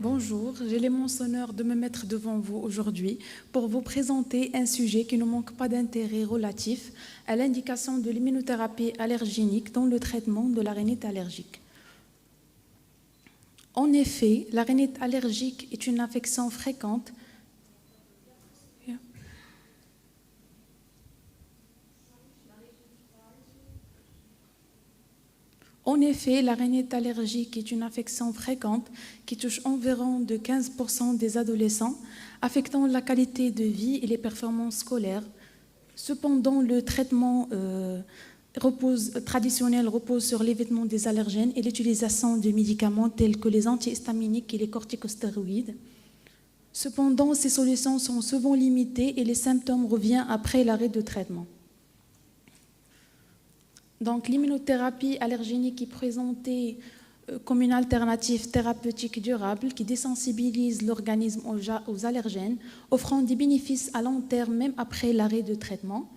Bonjour, j'ai l'immense honneur de me mettre devant vous aujourd'hui pour vous présenter un sujet qui ne manque pas d'intérêt relatif à l'indication de l'immunothérapie allergénique dans le traitement de la rhinite allergique. En effet, la rhinite allergique est une infection fréquente. En effet, la rhinite allergique est une infection fréquente qui touche environ de 15% des adolescents, affectant la qualité de vie et les performances scolaires. Cependant, le traitement traditionnel repose sur l'évitement des allergènes et l'utilisation de médicaments tels que les antihistaminiques et les corticostéroïdes. Cependant, ces solutions sont souvent limitées et les symptômes reviennent après l'arrêt de traitement. Donc, l'immunothérapie allergénique est présentée comme une alternative thérapeutique durable qui désensibilise l'organisme aux allergènes, offrant des bénéfices à long terme même après l'arrêt de traitement.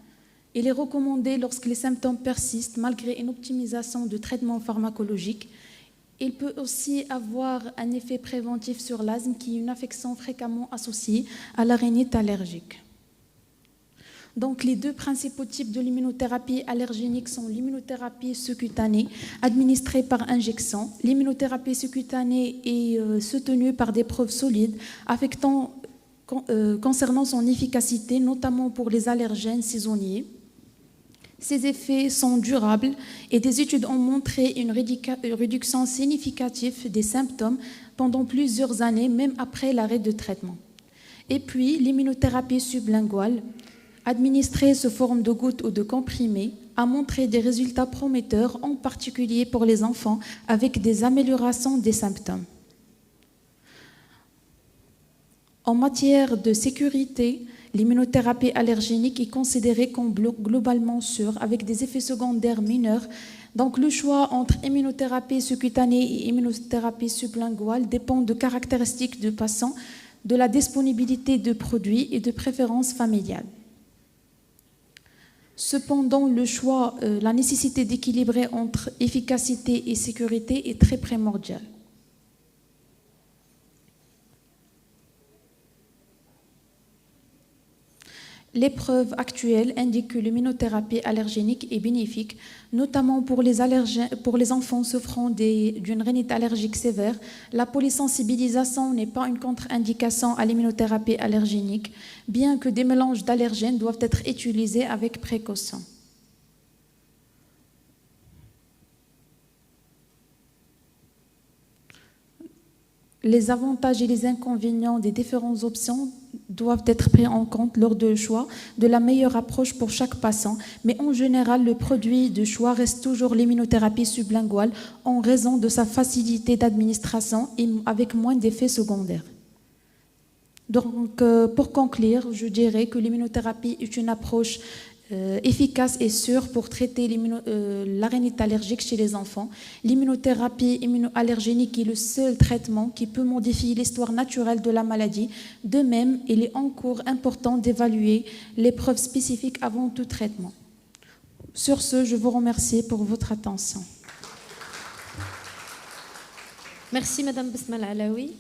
Il est recommandé lorsque les symptômes persistent malgré une optimisation de traitement pharmacologique. Il peut aussi avoir un effet préventif sur l'asthme qui est une affection fréquemment associée à la rhinite allergique. Donc, les deux principaux types de l'immunothérapie allergénique sont l'immunothérapie sous-cutanée, administrée par injection. L'immunothérapie sous-cutanée est soutenue par des preuves solides concernant son efficacité, notamment pour les allergènes saisonniers. Ces effets sont durables et des études ont montré une réduction significative des symptômes pendant plusieurs années, même après l'arrêt de traitement. Et puis, l'immunothérapie sublinguale, administrée sous forme de gouttes ou de comprimés, a montré des résultats prometteurs, en particulier pour les enfants, avec des améliorations des symptômes. En matière de sécurité, l'immunothérapie allergénique est considérée comme globalement sûre, avec des effets secondaires mineurs. Donc, le choix entre immunothérapie sous-cutanée et immunothérapie sublinguale dépend de caractéristiques du patient, de la disponibilité de produits et de préférences familiales. Cependant, le choix, la nécessité d'équilibrer entre efficacité et sécurité est très primordiale. Les preuves actuelles indiquent que l'immunothérapie allergénique est bénéfique, notamment pour les enfants souffrant d'une rhinite allergique sévère. La polysensibilisation n'est pas une contre-indication à l'immunothérapie allergénique, bien que des mélanges d'allergènes doivent être utilisés avec précaution. Les avantages et les inconvénients des différentes options doivent être pris en compte lors du choix de la meilleure approche pour chaque patient. Mais en général, le produit de choix reste toujours l'immunothérapie sublinguale en raison de sa facilité d'administration et avec moins d'effets secondaires. Donc, pour conclure, je dirais que l'immunothérapie est une approche efficace et sûre pour traiter la rhinite allergique chez les enfants. L'immunothérapie immunoallergénique est le seul traitement qui peut modifier l'histoire naturelle de la maladie. De même, il est encore important d'évaluer les preuves spécifiques avant tout traitement. Sur ce, je vous remercie pour votre attention. Merci Madame Basmala Alaoui.